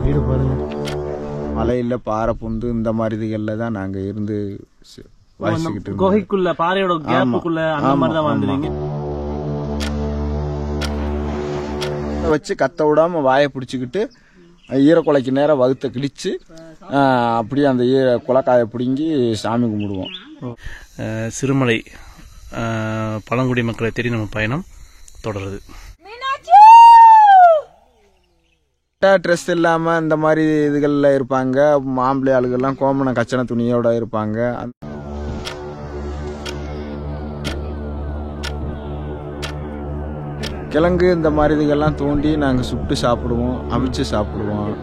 வீடு பாருங்க. மலையில் பாறை புந்து இந்த மாதிரி இதுகளில் தான் நாங்கள் இருந்து வாசிக்கிட்டு இருக்கோம். குகைக்குள்ள பாறையோட கேப்புக்குள்ள அந்த மாதிரி தான் வாழ்ந்துறீங்க. வச்சு கத்த விடாம வாயை பிடிச்சிக்கிட்டு ஈரக்குலைக்கு நேரம் வகுத்தை கிழிச்சு அப்படியே அந்த குலக்காயை பிடுங்கி சாமி கும்பிடுவோம். சிறுமலை பழங்குடி மக்களை தேடி நம்ம பயணம் தொடருது. ட்ரெஸ் இல்லாம இந்த மாதிரி இதுகள்ல இருப்பாங்க. ஆம்பளை ஆளுகள்லாம் கோமண கச்சன துணியோட இருப்பாங்க. கிழங்கு இந்த மாதிரி இதுகள்லாம் தோண்டி நாங்க சுட்டு சாப்பிடுவோம், அவிச்சு சாப்பிடுவோம்.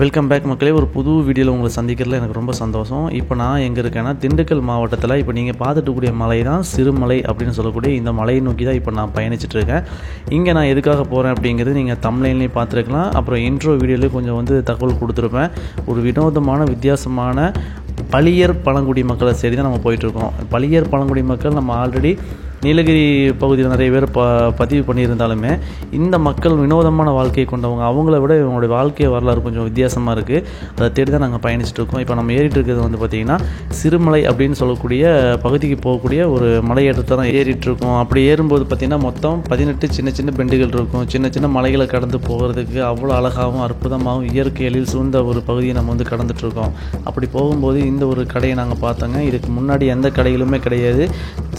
வெல்கம் பேக் மக்களே. ஒரு புது வீடியோவில் உங்களை சந்திக்கிறதுல எனக்கு ரொம்ப சந்தோஷம். இப்போ நான் எங்கே இருக்கேன்னா திண்டுக்கல் மாவட்டத்தில் இப்போ நீங்கள் பார்த்துட்டுக்கூடிய மலை தான் சிறுமலை அப்படின்னு சொல்லக்கூடிய இந்த மலையை நோக்கி தான் இப்போ நான் பயணிச்சுட்டு இருக்கேன். இங்கே நான் எதுக்காக போகிறேன் அப்படிங்கிறது நீங்கள் தம்ப்லைன்லேயும் பார்த்துருக்கலாம். அப்புறம் இன்ட்ரோ வீடியோலேயும் கொஞ்சம் தகவல் கொடுத்துருப்பேன். ஒரு வினோதமான வித்தியாசமான பளியர் பழங்குடி மக்களை சரி தான் நம்ம போயிட்டுருக்கோம். பளியர் பழங்குடி மக்கள் நம்ம ஆல்ரெடி நீலகிரி பகுதியில் நிறைய பேர் பதிவு பண்ணியிருந்தாலுமே இந்த மக்கள் வினோதமான வாழ்க்கையை கொண்டவங்க. அவங்கள விட இவங்களுடைய வாழ்க்கை வரலாறு கொஞ்சம் வித்தியாசமாக இருக்குது. அதை தேடி தான் நாங்கள் பயணிச்சுட்டு இருக்கோம். இப்போ நம்ம ஏறிட்டு இருக்கிறது பார்த்திங்கன்னா சிறுமலை அப்படின்னு சொல்லக்கூடிய பகுதிக்கு போகக்கூடிய ஒரு மலையேற்றத்தை தான் ஏறிட்டுருக்கோம். அப்படி ஏறும்போது பார்த்திங்கன்னா மொத்தம் 18 சின்ன சின்ன பெண்டுகள் இருக்கும். சின்ன சின்ன மலைகளை கடந்து போகிறதுக்கு அவ்வளோ அழகாகவும் அற்புதமாகவும் இயற்கையில் சூழ்ந்த ஒரு பகுதியை நம்ம கடந்துட்டுருக்கோம். அப்படி போகும்போது இந்த ஒரு கடையை நாங்கள் பார்த்தோங்க. இதுக்கு முன்னாடி எந்த கடைகளுமே கிடையாது.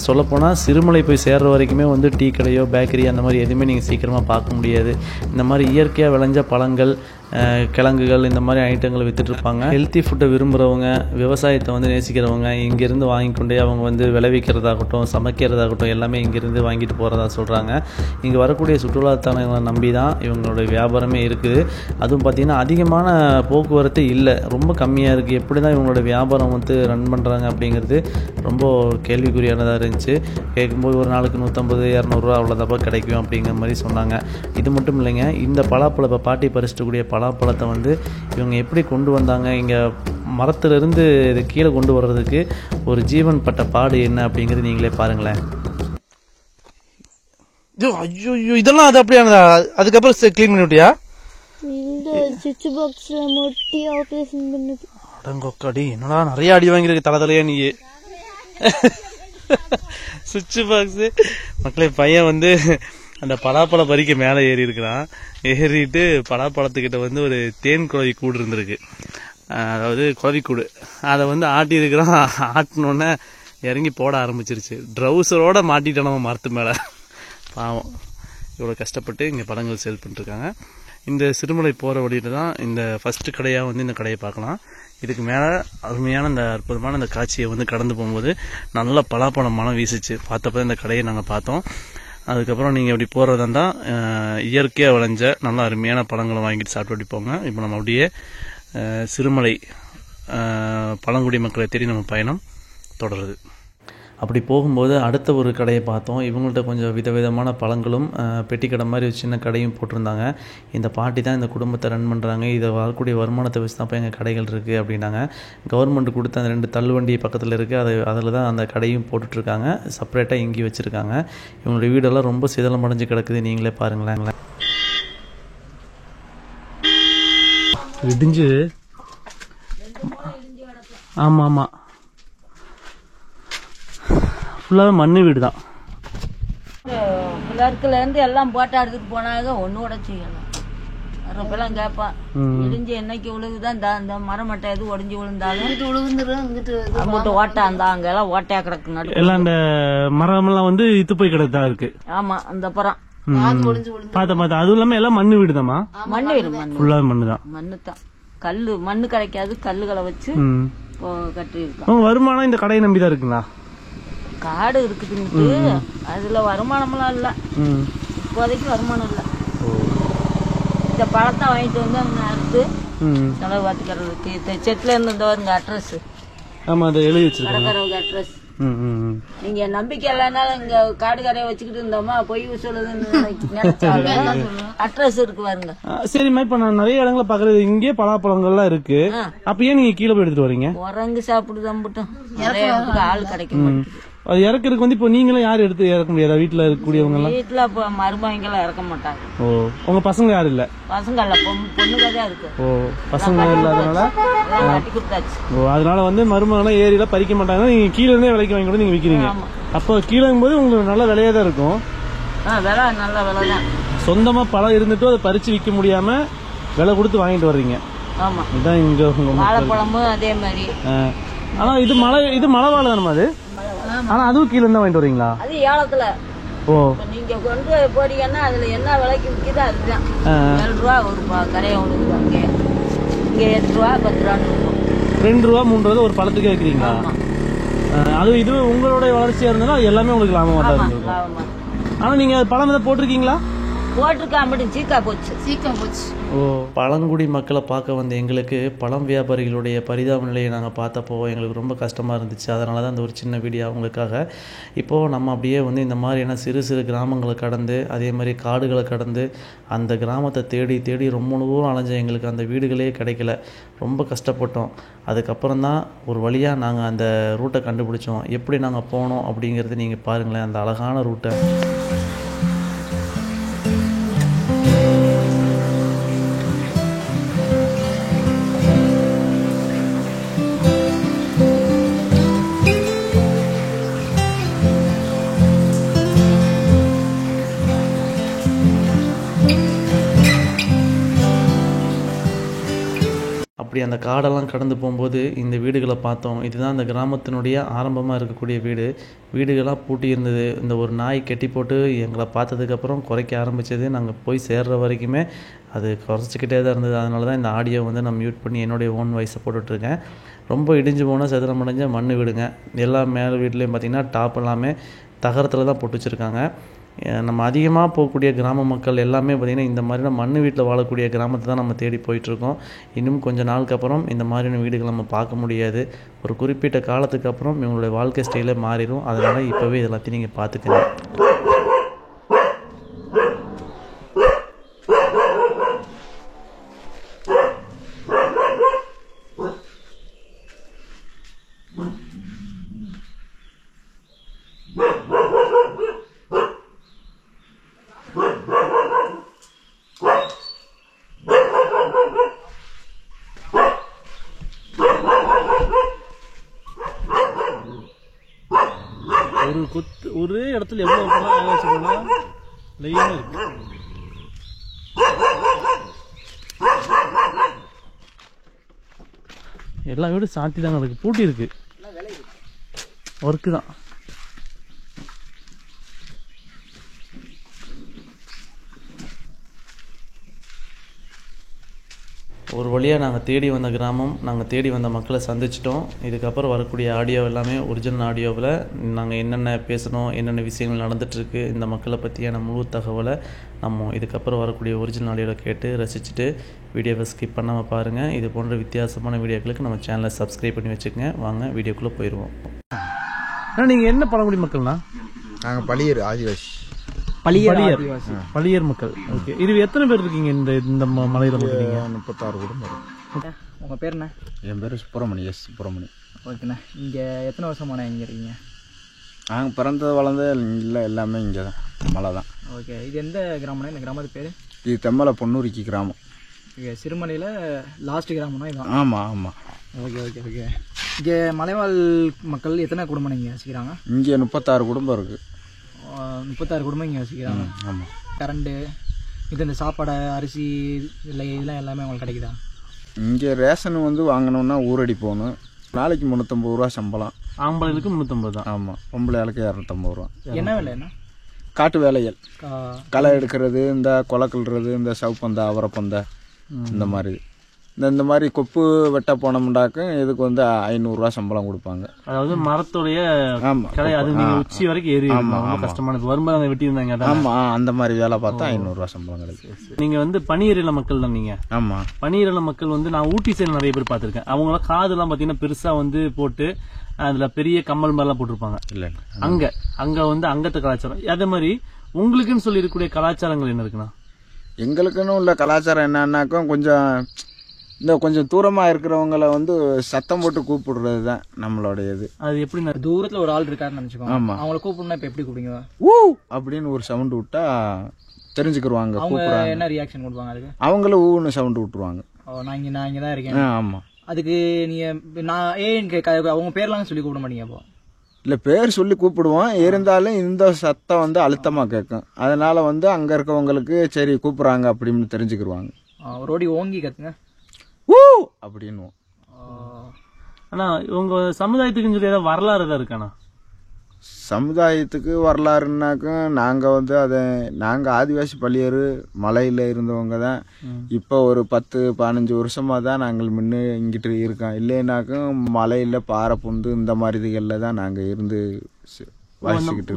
சொல்லப்போனால் சிறுமலை போய் சேர்ற வரைக்குமே டீ கடையோ பேக்கரி அந்த மாதிரி எதுவுமே நீங்கள் சீக்கிரமாக பார்க்க முடியாது. இந்த மாதிரி இயற்கையாக விளைஞ்ச பழங்கள், கிழங்குகள் இந்த மாதிரி ஐட்டங்களை விற்றுட்ருப்பாங்க. ஹெல்த்தி ஃபுட்டை விரும்புகிறவங்க, விவசாயத்தை நேசிக்கிறவங்க இங்கேருந்து வாங்கி கொண்டே அவங்க விளைவிக்கிறதாகட்டும் சமைக்கிறதாகட்டும் எல்லாமே இங்கேருந்து வாங்கிட்டு போகிறதா சொல்கிறாங்க. இங்கே வரக்கூடிய சுற்றுலாத்தலங்களை நம்பி தான் இவங்களோட வியாபாரமே இருக்குது. அதுவும் பார்த்திங்கன்னா அதிகமான போக்குவரத்து இல்லை, ரொம்ப கம்மியாக இருக்குது. எப்படி தான் இவங்களோட வியாபாரம் ரன் பண்ணுறாங்க அப்படிங்கிறது ரொம்ப கேள்விக்குறியானதாக இருந்துச்சு. கேட்கும்போது ஒரு நாளுக்கு 150-200 ரூபா அவ்வளோதாப்பா கிடைக்கும் அப்படிங்கிற மாதிரி சொன்னாங்க. இது மட்டும் இல்லைங்க, இந்த பலாப்பழத்தை பாட்டி பறிச்சிட்டுக்கூடிய பலாப்பழத்தை இவங்க எப்படி கொண்டு வந்தாங்க, இங்கே மரத்திலிருந்து இது கீழே கொண்டு வர்றதுக்கு ஒரு ஜீவன் பட்ட பாடு என்ன அப்படிங்கிறது நீங்களே பாருங்களேன். ஐயோ இதெல்லாம் அது அப்படியானதா? அதுக்கப்புறம் கிளீன் பண்ணி விட்டியா? அடங்கொக்காடி என்னடா நிறைய அடி வாங்கியிருக்கு தலையா நீ. சுவிட்ச் பாக்ஸ் மக்களே, பையன் அந்த பலாப்பழ பறிக்க மேலே ஏறி இருக்கிறான். ஏறிட்டு பலாப்பழத்துக்கிட்ட ஒரு தேன் குழவி கூடு இருந்திருக்கு, அதாவது குழவிக்கூடு. அதை ஆட்டி இருக்கிறான். ஆட்டினோடனே இறங்கி போட ஆரம்பிச்சிருச்சு. ட்ரௌசரோட மாட்டிட்டான் நம்ம மரத்து மேலே. பாவம், இவ்வளோ கஷ்டப்பட்டு இங்கே பழங்கள் சேல் பண்ணிட்டுருக்காங்க. இந்த சிறுமலை போகிற வழியில் தான் இந்த ஃபஸ்ட்டு கடையாக இந்த கடையை பார்க்கலாம். இதுக்கு மேலே அருமையான இந்த அற்புதமான இந்த காட்சியை கடந்து போகும்போது நல்ல பலாப்பழம் மனம் வீசிச்சு. பார்த்தப்போ இந்த கடையை நாங்கள் பார்த்தோம். அதுக்கப்புறம் நீங்கள் அப்படி போகிறதா இருந்தால் இயற்கையாக விளைஞ்ச நல்ல அருமையான பழங்களை வாங்கிட்டு சாப்பிட்டு அப்படி போங்க. இப்போ நம்ம அப்படியே சிறுமலை பழங்குடி மக்களை தேடி நம்ம பயணம் தொடருது. அப்படி போகும்போது அடுத்த ஒரு கடையை பார்த்தோம். இவங்கள்ட்ட கொஞ்சம் விதவிதமான பழங்களும் பெட்டி கடை மாதிரி ஒரு சின்ன கடையும் போட்டிருந்தாங்க. இந்த பாட்டி தான் இந்த குடும்பத்தை ரன் பண்ணுறாங்க. இதை வரக்கூடிய வருமானத்தை வச்சு தான் எங்கள் கடைகள் இருக்குது அப்படின்னாங்க. கவர்மெண்ட் கொடுத்த அந்த 2 தள்ளுவண்டி பக்கத்தில் இருக்குது, அதில் தான் அந்த கடையும் போட்டுட்ருக்காங்க. செப்பரேட்டாக இங்கேயும் வச்சுருக்காங்க. இவங்களுடைய வீடெல்லாம் ரொம்ப சிதலம் அடைஞ்சு கிடக்குது, நீங்களே பாருங்களேன். இடிஞ்சு ஆமாம் ஆமாம் ஃபுல்லாகவே மண்ணு வீடு தான். கிளர்க்குலேருந்து எல்லாம் போட்டோ எடுத்துட்டு போனாங்க. ஒன்று கூட செய்யலாம். அப்பெல்லாம் கேட்பான், இடிஞ்சு என்னைக்கு விழுகுதான் இந்த மரம் மட்டை எது ஒடிஞ்சு விழுந்தாலும் அங்கிட்டு ஓட்டை அந்த அங்கெல்லாம் ஓட்டையா கிடக்கு. நடு எல்லாம் அந்த மரமெல்லாம் இத்து போய் கிடக்குதா இருக்கு. ஆமா, அந்த புறம் பார்த்தா அதுவும் இல்லாம எல்லாம் மண்ணு வீடுதாமா? மண்ணு வீடு, மண்ணு ஃபுல்லாக மண்ணு தான். மண்ணு தான். கல்லு மண்ணு கிடைக்காது, கல்லுகளை வச்சு கட்டி இருக்கோம். வருமானம் இந்த கடையை நம்பிதான் இருக்குங்களா? காடு இருக்குதுன்ட்டு அதுல வருமானம்லாம் இல்ல, இப்போதைக்கு வருமானம் இல்ல. இந்த பழத்தை வாங்கிட்டு அவங்க அறுத்து செலவு பார்த்துக்கிறதுக்கு. இந்த செட்டுல இருந்து அட்ரஸ் எழுதி வச்சிருக்காங்க. அட்ரஸ் நீங்க நம்பிக்கை இல்லைனாலும் இங்க காடு கரையை வச்சுக்கிட்டு இருந்தோமா பொய் சொல்லுதுன்னு நினைச்சாலும் அட்ரஸ் இருக்கு பாருங்க. சரிம்மா, இப்ப நான் நிறைய இடங்களை பாக்குறது இங்கே பலாப்பழங்கள்லாம் இருக்கு. அப்ப ஏன் நீங்க கீழே போய் எடுத்துட்டு வரீங்க? உறங்கு சாப்பிடுதான் மட்டும் ஆள் கிடைக்க மாட்டேங்குது. அது இறக்குறதுக்கு வந்து இப்போ நீங்களும் யாரும் எடுத்து இறக்க முடியாதா? வீட்டுல இருக்கக்கூடியவங்க எல்லாம் வீட்டுல இப்ப மருமகங்க எல்லாம் இறக்க மாட்டாங்க. ஓ, உங்க பசங்க யாரும் இல்ல? பசங்க இல்ல, பொண்ணுங்கதான் இருக்கு. ஓ, பசங்க இல்லாதனால கட்டி கொடுத்தாச்சு. ஓ, அதனால வந்து மருமகெல்லாம் ஏரியில பறிக்க மாட்டாங்க. நீங்க கீழே இருந்தே விலைக்கு வாங்கி கூட நீங்க விக்கிறீங்க. அப்போ கீழே போது உங்களுக்கு நல்ல விலையா தான் இருக்கும். விலை நல்ல விலைதான். சொந்தமா பழம் இருந்துட்டு அதை பறிச்சு விற்க முடியாம விலை கொடுத்து வாங்கிட்டு வர்றீங்க. ஆமா, இதுதான் இங்க வாழைப்பழமும் அதே மாதிரி. ஆனா இது மலை வாழை தானே அது? ஆனா அதுவும் கீழே இருந்தா வாங்கிட்டு வரீங்களா? அது ஏலத்துல. ஓ, நீங்க கொண்டு போறீங்கன்னா அதுல என்ன விலைக்கு விற்கிதோ அதுதான். 7 ரூபா ஒரு கரையை உங்களுக்கு. அங்க இங்க 8 ரூபா 10 ரூபான்னு இருக்கும். 2 ரூபா 3 ரூபா ஒரு பழத்துக்கே வைக்கிறீங்களா? அது இது உங்களுடைய வளர்ச்சியா இருந்தா எல்லாமே உங்களுக்கு லாபமா தான் இருக்கும். ஆனா நீங்க பழம் இதை போட்டிருக்கீங்களா? சீக்கா போச்சு. ஓ, பழங்குடி மக்களை பார்க்க வந்த எங்களுக்கு பழம் வியாபாரிகளுடைய பரிதாப நிலையை நாங்கள் பார்த்தப்போ எங்களுக்கு ரொம்ப கஷ்டமாக இருந்துச்சு. அதனால தான் அந்த ஒரு சின்ன வீடியோ அவங்களுக்காக. இப்போது நம்ம அப்படியே வந்து இந்த மாதிரியான சிறு சிறு கிராமங்களை கடந்து அதே மாதிரி காடுகளை கடந்து அந்த கிராமத்தை தேடி தேடி ரொம்ப தூரம் அலைஞ்ச எங்களுக்கு அந்த வீடுகளே கிடைக்கல. ரொம்ப கஷ்டப்பட்டோம். அதுக்கப்புறம் தான் ஒரு வழியாக நாங்கள் அந்த ரூட்டை கண்டுபிடிச்சோம். எப்படி நாங்கள் போனோம் அப்படிங்கிறது நீங்கள் பாருங்களேன், அந்த அழகான ரூட்டை. அப்படி அந்த காடெல்லாம் கடந்து போகும்போது இந்த வீடுகளை பார்த்தோம். இதுதான் அந்த கிராமத்தினுடைய ஆரம்பமாக இருக்கக்கூடிய வீடு. வீடுகளாக பூட்டி இருந்தது. இந்த ஒரு நாய் கெட்டி போட்டு எங்களை பார்த்ததுக்கப்புறம் குறைக்க ஆரம்பித்தது. நாங்கள் போய் சேர்ற வரைக்குமே அது குறைச்சிக்கிட்டே தான் இருந்தது. அதனால தான் இந்த ஆடியோ வந்து நான் மியூட் பண்ணி என்னுடைய ஓன் வாய்ஸை போட்டுட்ருக்கேன். ரொம்ப இடிஞ்சு போனால் சதுரமடைஞ்ச மண் வீடுங்க. எல்லா மேலே வீட்லேயும் பார்த்திங்கன்னா டாப் எல்லாமே தகரத்தில் தான் போட்டு வச்சுருக்காங்க. நம்ம அதிகமாக போகக்கூடிய கிராம மக்கள் எல்லாமே பார்த்திங்கன்னா இந்த மாதிரியான மண் வீட்டில் வாழக்கூடிய கிராமத்தை தான் நம்ம தேடி போயிட்டுருக்கோம். இன்னும் கொஞ்சம் நாளுக்கு அப்புறம் இந்த மாதிரியான வீடுகள் நம்ம பார்க்க முடியாது. ஒரு குறிப்பிட்ட காலத்துக்கு அப்புறம் இவங்களுடைய வாழ்க்கை ஸ்டைலே மாறிடும். அதனால் இப்போவே இதெல்லாத்தையும் நீங்கள் பார்த்துக்கங்க. ஒரே இடத்துல எவ்வளோ லைனாக இருக்கு. எல்லா வீடும் சாத்தி தாங்க இருக்கு, பூட்டி இருக்கு. ஒர்க்கு தான். ஒரு வழியாக நாங்கள் தேடி வந்த கிராமம், நாங்கள் தேடி வந்த மக்களை சந்திச்சிட்டோம். இதுக்கப்புறம் வரக்கூடிய ஆடியோ எல்லாமே ஒரிஜினல் ஆடியோவில் நாங்கள் என்னென்ன பேசணும், என்னென்ன விஷயங்கள் நடந்துகிட்ருக்கு, இந்த மக்களை பற்றியான முழு தகவலை நம்ம இதுக்கப்புறம் வரக்கூடிய ஒரிஜினல் ஆடியோவில் கேட்டு ரசிச்சுட்டு வீடியோவை ஸ்கிப் பண்ணாமல் பாருங்கள். இது போன்ற வித்தியாசமான வீடியோக்களுக்கு நம்ம சேனலை சப்ஸ்கிரைப் பண்ணி வச்சுக்கோங்க. வாங்க வீடியோக்குள்ளே போயிடுவோம். நீங்கள் என்ன பழங்குடி மக்கள்னா? நாங்கள் பழியர் ஆதிவாசி. பழியர் மக்கள். ஓகே, இது எத்தனை பேர் இருக்கீங்க இந்த மலையில? 36 குடும்பம். உங்க பேர் என்ன? என் பேர் சுப்பிரமணி, எஸ் சுப்பிரமணி. ஓகேண்ணா, இங்க எத்தனை வருஷமான இங்க இருக்கீங்க? நாங்கள் பிறந்தது வளர்ந்து இல்லை எல்லாமே இங்கே தான், மலை தான். ஓகே, இது எந்த கிராமம்னா? இந்த கிராமத்து பேர்? இது தெம்மலை பொன்னூரிக்கு கிராமம். ஓகே, சிறுமலையில் லாஸ்ட் கிராமம்னா இதுதான்? ஆமாம் ஆமாம். Okay okay okay. இங்கே மலைவாழ் மக்கள் எத்தனை குடும்பம் இங்கே வச்சுக்கிறாங்க? இங்கே 36 குடும்பம் இருக்குது. 36 குடும்பம் இங்கே வச்சுக்கிறாங்க. ஆமாம். கரண்டு இது இந்த சாப்பாடு அரிசி இல்லை இதெல்லாம் எல்லாமே உங்களுக்கு கிடைக்குதா? இங்கே ரேஷன் வந்து வாங்கணுன்னா ஊரடி போகணும். நாளைக்கு 350 ரூபா சம்பளம். ஆம்பளைகளுக்கு 350 தான். ஆமாம், பொம்பளையாளுக்கு 250 ரூபா. என்ன வேலை? என்ன காட்டு வேலைகள், களை எடுக்கிறது, இந்த கொலை கிள்றது, இந்த சவுப்பந்தை அவரைப்பந்தை இந்த மாதிரி. இந்த மாதிரி கொப்பு வெட்ட போனோம்டாக்கும் இதுக்கு வந்து 500 ரூபா சம்பளம் கொடுப்பாங்க. அதாவது மரத்துடைய ஆமா கடை அது நீங்க உச்சி வரைக்கும் ஏறி ரொம்ப கஷ்டமானது. வரும்போது வெட்டி இருந்தாங்க. ஆமா அந்த மாதிரி வேலை பார்த்தா 500 ரூபா சம்பளம் கிடைக்கும். நீங்க வந்து பனியரில மக்கள் தான் நீங்க. ஆமா பனியரில மக்கள் வந்து நான் ஊட்டி சைடு நிறைய பேர் பார்த்திருக்கேன். அவங்களாம் காதெல்லாம் பாத்தீங்கன்னா பெருசா வந்து போட்டு அதுல பெரிய கம்மல் மாதிரிலாம் போட்டிருப்பாங்க. இல்ல அங்க வந்து அங்கத்த கலாச்சாரம். அதே மாதிரி உங்களுக்குன்னு சொல்லி இருக்கக்கூடிய கலாச்சாரங்கள் என்ன இருக்குன்னா? எங்களுக்குன்னு உள்ள கலாச்சாரம் என்னன்னாக்கா கொஞ்சம் தூரமா இருக்கிறவங்கள வந்து சத்தம் போட்டு கூப்பிடுறது தான் நம்மளுடைய இது. அது எப்படி தூரத்துல ஒரு ஆள் இருக்காருன்னு நினைச்சுக்கோங்க. ஆமா அவங்கள கூப்பிடணும்னா இப்ப எப்படி கூப்பிடுங்க? ஊ அப்படின்னு ஒரு சவுண்ட் விட்டா தெரிஞ்சுக்கிருவாங்க. கூப்பிடுறாங்க. என்ன ரியாக்ஷன் கொடுப்பாங்க அதுக்கு? அவங்களும் ஊன்னு சவுண்ட் விட்டுருவாங்க. நான் இங்க தான் இருக்கேன். ஆமா அதுக்கு நீங்க நான் அவங்க பேர்லாம் சொல்லி கூப்பிட மாட்டீங்க? அப்போ இல்ல பேர் சொல்லி கூப்பிடுவோம். இருந்தாலும் இந்த சத்தம் வந்து அழுத்தமா கேட்கும். அதனால வந்து அங்க இருக்கவங்களுக்கு சரி கூப்பிடுறாங்க அப்படின்னு தெரிஞ்சுக்கிருவாங்க. ஒரு ஓடி ஓங்கி கத்துங்க ஊ அப்படின்னு. ஆனா உங்க சமுதாயத்துக்குன்னு சொல்லி ஏதாவது வரலாறு ஏதாவது இருக்கானா? சமுதாயத்துக்கு வரலாறுனாக்கும் நாங்க ஆதிவாசி பள்ளியர் மலையில இருந்தவங்க தான். இப்ப ஒரு 10-15 வருஷமா தான் நாங்கள் முன்ன இங்கிட்டு இருக்கோம். இல்லைனாக்கும் மலையில பாறை புந்து இந்த மாதிரி இதுகள்ல தான் நாங்க இருந்து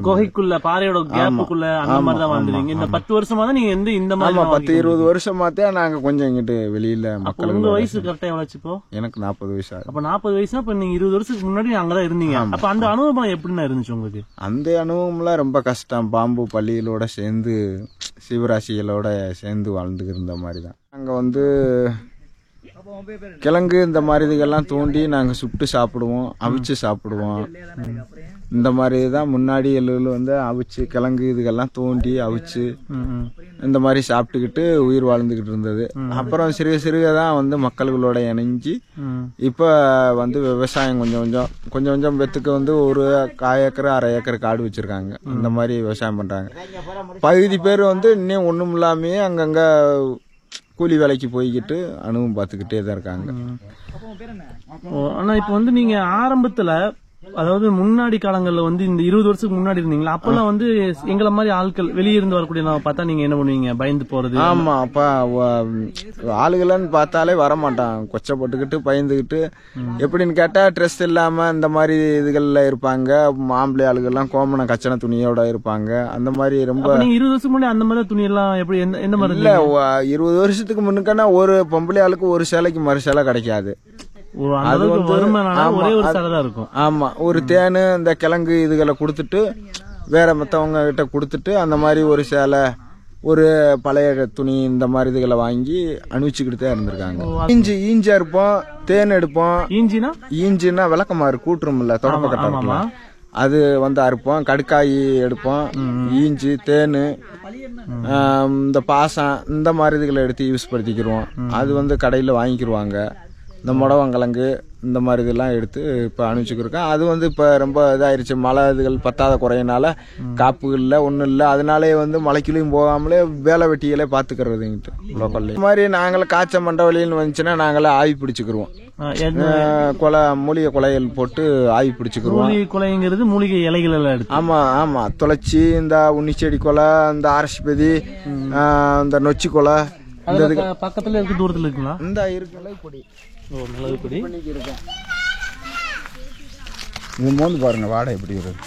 குகைக்குள்ள பாறையோட கேப்புக்குள்ள அந்த மாதிரி தான் வாழ்ந்துருக்கீங்க. இந்த 10 வருஷமா தான் நீங்க இந்த மாதிரி 10-20 வருஷமா தான் நாங்க கொஞ்சம் இங்கிட்டு வெளியில மக்கள். உங்க வயசு கரெக்டா எவ்வளவு? இப்போ எனக்கு 40 வயசு ஆகுது. அப்ப 40 வயசுனா இப்ப நீங்க 20 வருஷத்துக்கு முன்னாடி அங்கதான் இருந்தீங்க. அப்ப அந்த அனுபவம் எப்படின்னா இருந்துச்சு உங்களுக்கு? அந்த அனுபவம்லாம் ரொம்ப கஷ்டம். பாம்பு பள்ளிகளோட சேர்ந்து சிவராசிகளோட சேர்ந்து வாழ்ந்துட்டு இருந்த மாதிரி தான். நாங்க வந்து கிழங்கு இந்த மாதிரி இதுகெல்லாம் தோண்டி நாங்கள் சுட்டு சாப்பிடுவோம், அவிச்சு சாப்பிடுவோம். இந்த மாதிரி தான் முன்னாடி எல்லாம் வந்து அவிச்சு கிழங்கு இதுகெல்லாம் தோண்டி அவிச்சு இந்த மாதிரி சாப்பிட்டுக்கிட்டு உயிர் வாழ்ந்துகிட்டு இருந்தது. அப்புறம் சிறுக சிறுக தான் வந்து மக்கள்களோட இணைஞ்சி இப்போ வந்து விவசாயம் கொஞ்சம் கொஞ்சம் பெத்துக்கு வந்து ஒரு 1/4 ஏக்கர் 1/2 ஏக்கர் காடு வச்சிருக்காங்க. இந்த மாதிரி விவசாயம் பண்றாங்க. பகுதி பேர் வந்து இன்னும் ஒன்றும் இல்லாமையே அங்கங்க கூலி வேலைக்கு போய்கிட்டு அனுபவம் பார்த்துக்கிட்டே தான் இருக்காங்க. ஆனா இப்ப வந்து நீங்க ஆரம்பத்துல அதாவது முன்னாடி காலங்கள்ல வந்து இந்த 20 வருஷத்துக்கு முன்னாடி இருந்தீங்களா? அப்பெல்லாம் வந்து எங்களை மாதிரி ஆட்கள் வெளியே இருந்து வரக்கூடிய பார்த்தா நீங்க என்ன பண்ணுவீங்க? பயந்து போறது? ஆமா அப்ப ஆளுகள்னு பார்த்தாலே வரமாட்டான். கொச்சப்பட்டுக்கிட்டு பயந்துகிட்டு எப்படின்னு கேட்டா ட்ரெஸ் இல்லாம இந்த மாதிரி இதுகள்ல இருப்பாங்க. ஆம்பளை ஆளுகள்லாம் கோமண கச்சன துணியோட இருப்பாங்க. அந்த மாதிரி ரொம்ப 20 வருஷத்துக்கு முன்னாடி அந்த மாதிரி துணி எல்லாம் எப்படி எந்த மாதிரி இல்ல. 20 வருஷத்துக்கு முன்னுக்கான ஒரு பொம்பளை ஆளுக்கு ஒரு சேலைக்கு மறு சேலை கிடைக்காது. அது ஒரே ஒரு சேலை தான் இருக்கும். ஆமா ஒரு தேனு இந்த கிழங்கு இதுகளை கொடுத்துட்டு வேற மத்தவங்க கிட்ட கொடுத்துட்டு அந்த மாதிரி ஒரு சேலை ஒரு பழைய துணி இந்த மாதிரி இதுகளை வாங்கி அணிவிச்சுக்கிட்டு தான் இருந்திருக்காங்க. ஈஞ்சி அறுப்போம், தேன் எடுப்போம். ஈஞ்சின்னா விளக்கமாறு கூட்டுருமில்ல தொடப்ப கட்ட, அது வந்து அறுப்போம். கடுக்காய் எடுப்போம், ஈஞ்சி தேனு இந்த பாசம் இந்த மாதிரி இதுகளை எடுத்து யூஸ் படுத்திக்கிடுவோம். அது வந்து கடையில் வாங்கிக்கிடுவாங்க. இந்த முடவங்கிழங்கு இந்த மாதிரி இதெல்லாம் எடுத்து இப்போ அனுப்பிச்சுக்கிருக்கேன். அது வந்து இப்போ ரொம்ப இதாயிருச்சு. மழை இதுகள் பத்தாத குறையினால காப்பு இல்லை ஒன்றும் இல்லை. அதனாலே வந்து மலைக்குள்ளையும் போகாமலே வேலை வெட்டிகளே பார்த்துக்கிறதுங்கிட்டு லோக்கல்ல. இந்த மாதிரி நாங்களும் காய்ச்சல் மண்டை வலின்னு வந்துச்சுன்னா நாங்களே ஆவி பிடிச்சிக்கிருவோம். மூலிகை குலைகள் போட்டு ஆவி பிடிச்சிக்கிருவோம். குலைங்கிறது மூலிகை இலைகள் எல்லாம் எடுத்து ஆமா துளச்சி இந்த உன்னிச்செடி கொலை, இந்த அரசிபதி, இந்த நொச்சி கொலை பக்கத்துல இருக்கு, தூரத்துல இருக்குங்களா? இந்த இருக்குல்ல கொடி மிளகு கொடி இருக்கேன். இது மோந்து பாருங்க வாடை எப்படி இருக்கு.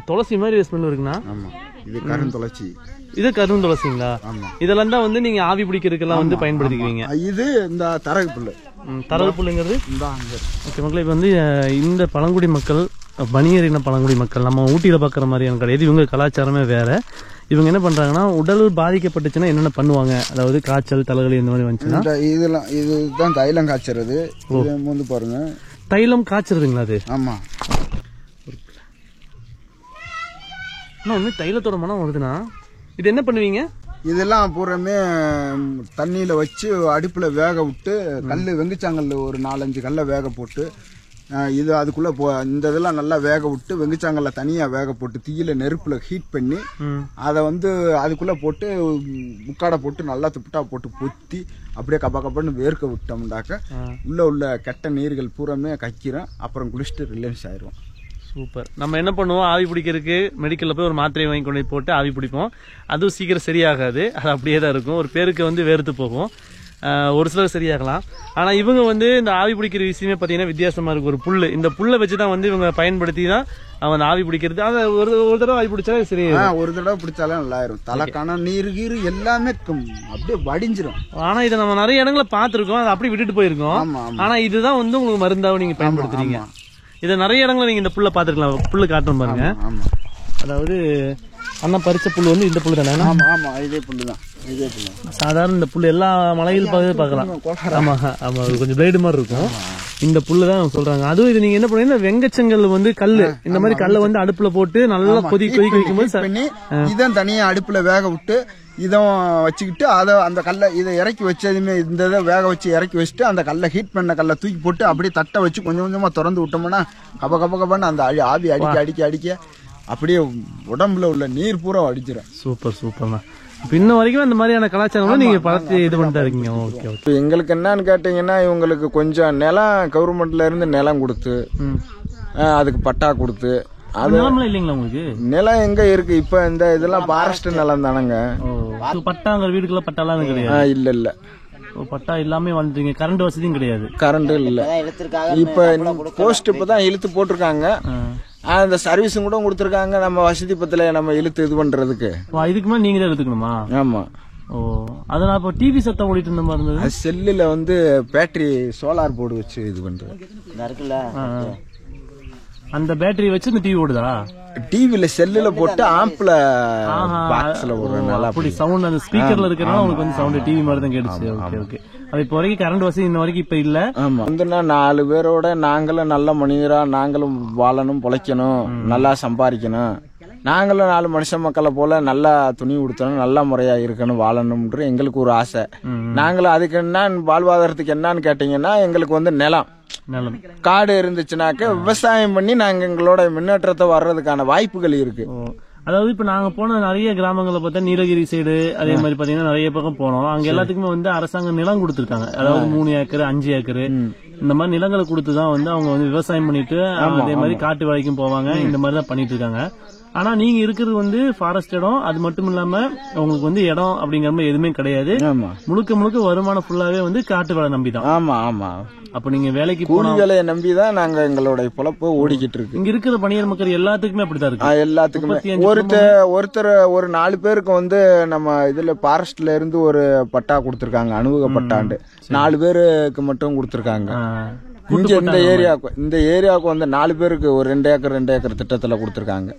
துளசி மாதிரி ஸ்மெல் இருக்குண்ணா. ஆமா இது கருந்துளசி. இது கருந்துளசிங்களா? இதெல்லாம் தான் வந்து நீங்க ஆவி பிடிக்கிறதுக்கெல்லாம் வந்து பயன்படுத்திக்குவீங்க. இது இந்த தரகு புல்லு. தரகு புல்லுங்கிறது மக்களே இப்போ வந்து இந்த பழங்குடி மக்கள் பனியரின பழங்குடி மக்கள் நம்ம ஊட்டியில பாக்குற மாதிரியான கிடையாது. இவங்க கலாச்சாரமே வேற. இவங்க என்ன பண்றாங்கன்னா உடல் பாதிக்கப்பட்டுச்சுன்னா என்னென்ன பண்ணுவாங்க, அதாவது காய்ச்சல் தலைவலி இந்த மாதிரி வந்துச்சுன்னா இதெல்லாம் இதுதான் தைலம் காய்ச்சறது. வந்து பாருங்க தைலம் காய்ச்சறதுங்களா அது? ஆமா. தைலத்தோட மனம் வருதுன்னா இது என்ன பண்ணுவீங்க? இதெல்லாம் பூராமே தண்ணியில வச்சு அடுப்புல வேக விட்டு வெங்குச்சாங்கல்ல ஒரு 4-5 கல்ல வேக போட்டு இது அதுக்குள்ள இந்த இதெல்லாம் நல்லா வேக விட்டு வெங்குச்சாங்கல்ல தனியா வேக போட்டு தீயில நெருப்புல ஹீட் பண்ணி அதை வந்து அதுக்குள்ள போட்டு முக்காடை போட்டு நல்லா துப்புட்டா போட்டு பொத்தி அப்படியே கப்பான்னு வேர்க்க விட்டோம்னாக்க உள்ள கெட்ட நீர்கள் பூராமே கக்கிறோம். அப்புறம் குளிச்சுட்டு ரிலாக்ஸ் ஆயிரும். சூப்பர். நம்ம என்ன பண்ணுவோம், ஆவி பிடிக்கிறதுக்கு மெடிக்கல்ல போய் ஒரு மாத்திரையை வாங்கி கொண்டு போய் போட்டு ஆவி பிடிப்போம். அதுவும் சீக்கிரம் சரியாகாது, அது அப்படியே தான் இருக்கும். ஒரு பேருக்கு வந்து வேர்த்து போகும், ஒரு சிலர் சரியாகலாம். ஆனா இவங்க வந்து இந்த ஆவி பிடிக்கிற விஷயமே பாத்தீங்கன்னா வித்தியாசமா இருக்கு. ஒரு புல்லு, இந்த புல்லை வச்சுதான் வந்து இவங்க பயன்படுத்தி தான் அவன் ஆவி பிடிக்கிறது. அதை ஒரு தடவை ஆவி பிடிச்சாலே சரி, ஒரு தடவை பிடிச்சாலும் நல்லாயிரும். தலைக்கான நீர் கீரு எல்லாமே அப்படியே வடிஞ்சிரும். ஆனா இதை நம்ம நிறைய இடங்களை பார்த்திருக்கோம், அதை அப்படியே விட்டுட்டு போயிருக்கோம். ஆனா இதுதான் வந்து உங்களுக்கு மருந்தாவும் நீங்க பயன்படுத்துறீங்க. இதை நிறைய இடங்களை நீங்க இந்த புல்லை பாத்துருக்கலாம். புல்லு காட்டுறோம் பாருங்க. அதாவது அண்ணன் பறிச்ச புல்லு வந்து இந்த புல்லு தானே? ஆமா, இதே புல்லு தான். சாதாரண இந்த புல்லு எல்லா மலையில் பார்க்கலாம். ஆமா ஆமா, கொஞ்சம் பிளேடு மாதிரி இருக்கும். இந்த புல்லு தான் சொல்றாங்க. அதுவும் இது நீங்க என்ன பண்ணுவீங்கன்னா வெங்கச்சங்கல் வந்து கல்லு, இந்த மாதிரி கல்லை வந்து அடுப்புல போட்டு நல்லா கொதிக்க வைக்கும் போது இதான் தனியா அடுப்புல வேக விட்டு இதை வச்சுக்கிட்டு அதை அந்த கல்லை இதை இறக்கி வச்சதுமே இந்த இதை வேக வச்சு இறக்கி வச்சுட்டு அந்த கல்லை ஹீட் பண்ண கல்லை தூக்கி போட்டு அப்படியே தட்டை வச்சு கொஞ்சம் கொஞ்சமா திறந்து விட்டோம்னா கப கப கபன்னு அந்த ஆவி அடிக்க அப்படியே உடம்புல உள்ள நீர் பூரா அடிச்சிடும். சூப்பர் சூப்பர்ண்ணா. இன்ன வரைக்கும் அந்த மாதிரியான கலாச்சாரம் நீங்க பார்த்து இது பண்ணிட்டு இருக்கீங்க. Okay okay. எங்களுக்கு என்னன்னு கேட்டீங்கன்னா, இவங்களுக்கு கொஞ்சம் நிலம் கவர்மெண்ட்ல இருந்து நிலம் கொடுத்து அதுக்கு பட்டா கொடுத்து. அது நிலம்லாம் இல்லைங்களா உங்களுக்கு? நிலம் எங்க இருக்கு இப்ப? இந்த இதெல்லாம் ஃபாரஸ்ட் நிலம் தானங்க. பட்டாங்க வீடுக்குள்ள பட்டாலாம் கிடையாது? இல்ல பட்டா எல்லாமே வந்துட்டீங்க. கரண்ட் வசதியும் கிடையாது? கரண்ட் இல்ல. இப்ப போஸ்ட் இப்பதான் இழுத்து போட்டிருக்காங்க. அந்த சர்வீஸும் கூட கொடுத்துருக்காங்க. நம்ம வசதி பத்தில நம்ம இழுத்து இது பண்றதுக்கு. இதுக்கு மேலே நீங்க தான் எடுத்துக்கணுமா? ஆமா. ஓ, அதனால இப்போ டிவி சத்தம் ஓடிட்டு இருந்த மாதிரி இருந்தது. செல்லுல வந்து பேட்டரி சோலார் போர்டு வச்சு இது பண்றது இருக்குல்ல, அந்த பேட்டரி வச்சு இந்த டிவி ஓடுதா? டிவில செல்லுல போட்டு ஆம்ப்ல பாக்ஸ்ல ஓடுறதுனால அப்படி சவுண்ட் அந்த ஸ்பீக்கர்ல இருக்கறனால உங்களுக்கு வந்து சவுண்ட் டிவி மாதிரி தான் கேட்டுச்சு. Okay okay. அது இப்போ வரைக்கும் கரண்ட் வசதி இன்ன வரைக்கும் இப்ப இல்ல. ஆமா, வந்து 4 பேரோட நாங்களும் நல்ல மனிதரா நாங்களும் வாழணும், பொழைக்கணும், நல்லா சம்பாதிக்கணும். நாங்களும் 4 மனுஷ மக்களை போல நல்லா துணி உடுத்தணும், நல்ல முறையா இருக்கணும், வாழணும்ன்ற எங்களுக்கு ஒரு ஆசை. நாங்களும் அதுக்கு என்ன வாழ்வாதாரத்துக்கு என்னன்னு கேட்டீங்கன்னா, எங்களுக்கு வந்து நிலம் காடு இருந்துச்சுனாக்க விவசாயம் பண்ணி நாங்க எங்களோட முன்னேற்றத்தை வர்றதுக்கான வாய்ப்புகள் இருக்கு. அதாவது இப்ப நாங்க போன நிறைய கிராமங்களை பார்த்தா நீலகிரி சைடு அதே மாதிரி பாத்தீங்கன்னா நிறைய பக்கம் போனோம். அங்க எல்லாத்துக்குமே வந்து அரசாங்கம் நிலம் கொடுத்துருக்காங்க. அதாவது 3 ஏக்கர் 5 ஏக்கர் இந்த மாதிரி நிலங்களை கொடுத்துதான் வந்து அவங்க வந்து விவசாயம் பண்ணிட்டு அதே மாதிரி காட்டு வேலைக்கும் போவாங்க. இந்த மாதிரி தான் பண்ணிட்டு இருக்காங்க. ஆனா நீங்க இருக்கிறது வந்து ஃபாரஸ்ட் இடம். அது மட்டும் இல்லாம உங்களுக்கு வந்து இடம் அப்படிங்கிற மாதிரி எதுவுமே கிடையாது. முழுக்க முழுக்க வருமானம் ஃபுல்லாவே வந்து காட்டு வேலை நம்பிதான். ஆமா ஆமா. அப்ப நீங்க வேலைக்கு கூலி வேலையை நம்பிதான் நாங்க எங்களோட பொழப்பு ஓடிக்கிட்டு இருக்கு. இங்க இருக்கிற பணியாளர் மக்கள் எல்லாத்துக்குமே அப்படித்தான் இருக்கு. எல்லாத்துக்குமே ஒருத்தர் ஒரு 4 பேருக்கு வந்து நம்ம இதுல ஃபாரஸ்ட்ல இருந்து ஒரு பட்டா கொடுத்திருக்காங்க, அனுபவ பட்டாண்டு 4 பேருக்கு மட்டும் கொடுத்திருக்காங்க. இந்த ஏரியாவுக்கு வந்து 4 பேருக்கு ஒரு 2 ஏக்கர் திட்டத்துல கொடுத்திருக்காங்க.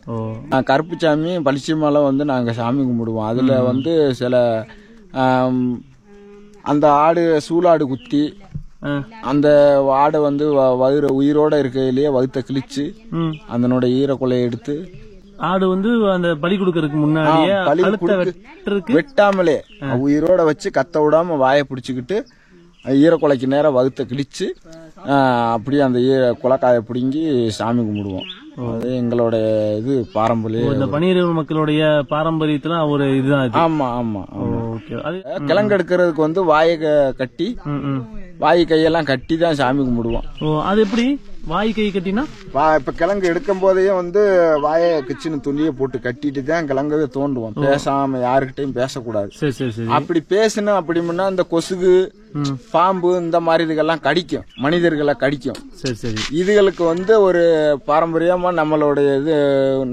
கருப்புசாமி பளிச்சிமலை வந்து நாங்க சாமி கும்பிடுவோம். அதுல வந்து சில அந்த ஆடு சூளாடு குத்தி அந்த ஆடை வந்து உயிரோட இருக்கையிலேயே வகுத்த கிழிச்சு அதனோட ஈரக்குலையை எடுத்து ஆடு வந்து அந்த பலி கொடுக்கறதுக்கு முன்னாடியே வெட்டாமலே உயிரோட வச்சு கத்த விடாம வாயை பிடிச்சுக்கிட்டு ஈரக்குலைக்கு நேரம் வகுத்த கிழிச்சு அப்படியே அந்த குலக்காயை பிடுங்கி சாமி கும்பிடுவோம். அது எங்களோட இது பாரம்பரியம். இந்த பனியர் மக்களுடைய பாரம்பரியத்துல ஒரு இதுதான். ஆமா ஆமா. கிழங்கு எடுக்கிறதுக்கு வந்து வாயை கட்டி வாய் கையெல்லாம் கட்டி தான் சாமி கும்பிடுவோம். அது எப்படி வாய் கை கட்டினா? இப்ப கிழங்கு எடுக்கும் போதே வந்து வாயை கிச்சின்னு துணியை போட்டு கட்டிட்டு தான் கிழங்கவே தோண்டுவோம். பேசாம யாருக்கிட்டையும் பேசக்கூடாது. அப்படி பேசணும் அப்படின்னா இந்த கொசுகு பாம்பு இந்த மாதிரி இதுகெல்லாம் கடிக்கும், மனிதர்களை கடிக்கும். இதுகளுக்கு வந்து ஒரு பாரம்பரியமா நம்மளுடைய இது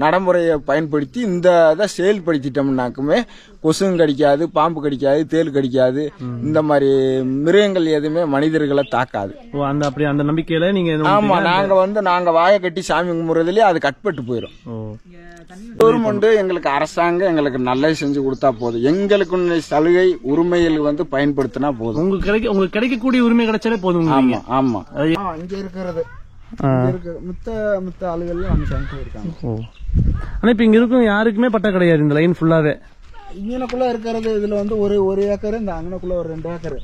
நடைமுறையை பயன்படுத்தி இந்த இதை செயல்படுத்திட்டோம்னாக்குமே கொசும் கடிக்காது, பாம்பு கடிக்காது, தேல் கடிக்காது, இந்த மாதிரி மிருகங்கள் எதுவுமே மனிதர்களை தாக்காது. அப்படி அந்த நம்பிக்கையில நீங்க? ஆமா, நாங்க வாயை கட்டி சாமி கும்பிடுறதுலயே அது கட்பட்டு போயிடும். கவர்மெண்ட் எங்களுக்கு அரசாங்கம் எங்களுக்கு நல்லது செஞ்சு கொடுத்தா போதும். எங்களுக்கு சலுகை உரிமைகள் வந்து பயன்படுத்தினா போதும். உங்களுக்கு கிடைக்கக்கூடிய உரிமை கிடைச்சாலே போதும். ஆமா ஆமா. இங்க இருக்கிறது மித்த ஆளுகள் இருக்காங்க. ஆனா இப்ப இங்க இருக்கும் யாருக்குமே பட்டா கிடையாது. இந்த லைன் ஃபுல்லாவே இங்கனக்குள்ள இருக்கிறது இதுல வந்து ஒரு ஏக்கர், இந்த அங்கனக்குள்ள ஒரு 2 ஏக்கர்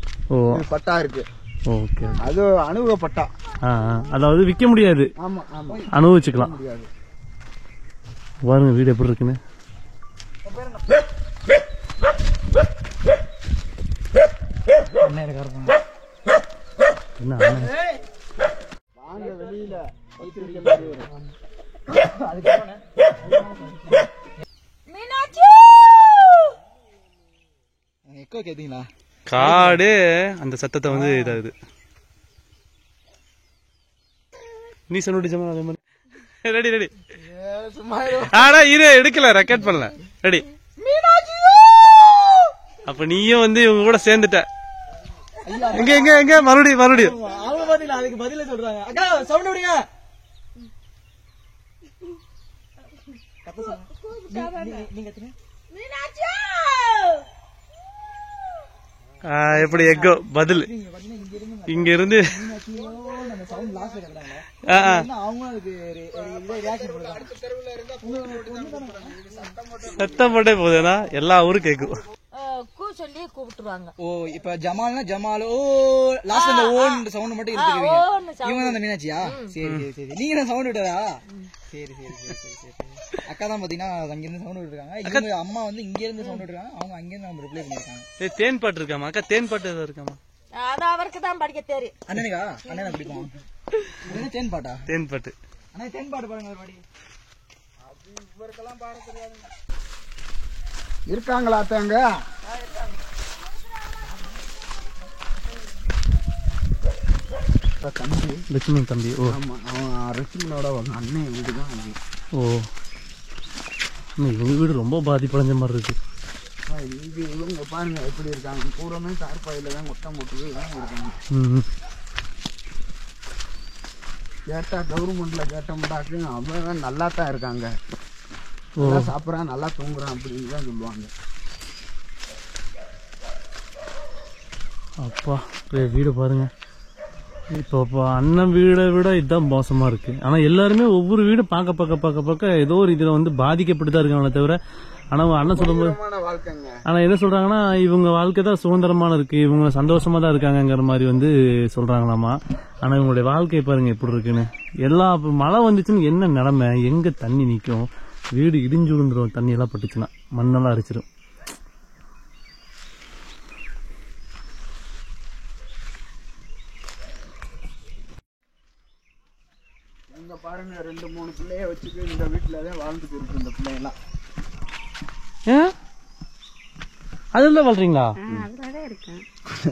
பட்டா இருக்கு. அது அனுபவ பட்டா. அதாவது விற்க முடியாது. ஆமா ஆமா, அனுபவிச்சுக்கலாம். பாருங்க வீடு எப்படி இருக்குன்னு. எக்கோ கேட்டீங்களா? காடு அந்த சத்தத்தை வந்து இதாகுது. நீ சொன்ன ஜமா அதே மாதிரி. Ready ready. ஆனா இரு எடுக்கல, ரெக்கார்ட் பண்ணல. ரெடி. அப்ப நீயும் வந்து இவங்க கூட சேர்ந்துட்ட. எங்க எங்க எங்க மறுபடியும் மறுபடியும் அவங்க பாத்தீங்களா அதுக்கு பதில சொல்றாங்க. அக்கா சவுண்ட் விடுங்க. நீங்க எப்படி எக்கோ பதில் இங்க இருந்து சத்தம் போட்டே போகுதுன்னா எல்லா ஊரும் கேக்கும். சொல்லி கூப்பிட்டுருவாங்க. ஓ இப்ப ஜமால்னா ஜமால். ஓ லாஸ்ட் அந்த ஓன் சவுண்ட் மட்டும் எடுத்துக்குவீங்க. இவங்க தான் அந்த மீனாட்சியா? சரி சரி சரி. நீங்க தான் சவுண்ட் விட்டதா? சரி சரி சரி சரி சரி. அக்கா தான் பாத்தீங்கன்னா அங்க இருந்து சவுண்ட் விட்டுருக்காங்க. இவங்க அம்மா வந்து இங்க இருந்து சவுண்ட் விட்டுருக்காங்க. அவங்க அங்க இருந்து நம்ம ரிப்ளை பண்ணிருக்காங்க. தேன் பாட்டு இருக்காமா அக்கா? தேன் பாட்டு ஏதாவது இருக்காமா? அது அவருக்கு தான் படிக்க தெரியும். அண்ணனுக்கா? அண்ணன் பிடிக்கும். என்ன தேன் பாட்டா? தேன் பாட்டு. அண்ணா தேன் பாட்டு பாருங்க ஒரு பாடி. அது இவருக்கெல்லாம் பாட தெரியாது. இருக்காங்களா அத்தாங்க? தம்பி லட்சுமணன் தம்பி. ஓ ஆமா, அவன் லட்சுமணோட அண்ணன் வீடு தான் அது. ஓ இவங்க வீடு ரொம்ப பாதிப்படைஞ்ச மாதிரி இருக்கு. இது இவங்க பாருங்க எப்படி இருக்காங்க. பூரமே தார்பாயில தான் கொட்டம் போட்டு தான் இருக்காங்க. கேட்டா கவர்மெண்ட்ல கேட்டோம்டாக்கு அவன் நல்லா தான் இருக்காங்க. நல்லா சாப்பிட்றான், நல்லா தூங்குறான் அப்படின்னு தான் சொல்லுவாங்க. அப்பா வீடு பாருங்க. இப்போ அண்ணன் வீடை விட இதுதான் மோசமா இருக்கு. ஆனா எல்லாருமே ஒவ்வொரு வீடு பார்க்க ஏதோ ஒரு இதுல வந்து பாதிக்கப்பட்டுதான் இருக்காங்களே தவிர, ஆனா அண்ணன் சொல்லும்போது ஆனா என்ன சொல்றாங்கன்னா இவங்க வாழ்க்கை தான் சுதந்திரமான இருக்கு, இவங்க சந்தோஷமா தான் இருக்காங்கிற மாதிரி வந்து சொல்றாங்களாமா. ஆனா இவங்களுடைய வாழ்க்கை பாருங்க எப்படி இருக்குன்னு. எல்லா மழை வந்துச்சுன்னு என்ன நிலைமை, எங்க தண்ணி நிக்கும், வீடு இடிஞ்சு விழுந்துரும். தண்ணி எல்லாம் பட்டுச்சுன்னா மண்ணெல்லாம் அரிச்சிடும். இங்க பாருங்க 2-3 பிள்ளைய வச்சுட்டு இந்த வீட்டுலதான் வாழ்ந்துட்டு இருக்கு இந்த பிள்ளைங்கெல்லாம். அதுல வாழ்றீங்களா?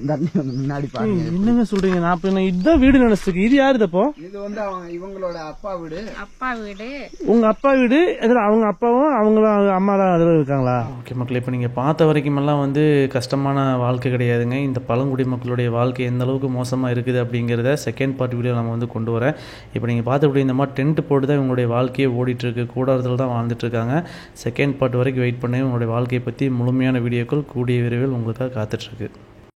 தண்ணி வந்து முன்னாடி பாருங்க. என்னங்க சொல்றீங்க? நான் இப்ப இதுதான் வீடு நினைச்சிருக்கு. இது யாருதப்போ? இது வந்து இவங்களோட அப்பா வீடு. அப்பா வீடு. உங்க அப்பா வீடு? அவங்க அப்பாவும் அவங்களும் அம்மா தான் அதில் இருக்காங்களா? ஓகே மக்களே, இப்போ நீங்கள் பார்த்த வரைக்குமெல்லாம் வந்து கஷ்டமான வாழ்க்கை கிடையாதுங்க. இந்த பழங்குடி மக்களுடைய வாழ்க்கை எந்த அளவுக்கு மோசமாக இருக்குது அப்படிங்கிறத செகண்ட் பார்ட் வீடியோ நம்ம வந்து கொண்டு வரேன். இப்போ நீங்கள் பார்த்தபடி இந்த மாதிரி டென்ட் போட்டு தான் இவங்களுடைய வாழ்க்கையை ஓடிட்டுருக்கு, கூடாரத்தில் தான் வாழ்ந்துட்டுருக்காங்க. செகண்ட் பார்ட் வரைக்கும் வெயிட் பண்ணி இவங்களுடைய வாழ்க்கையை பற்றி முழுமையான வீடியோக்கள் கூடிய விரைவில் உங்களுக்காக காத்துட்ருக்கு.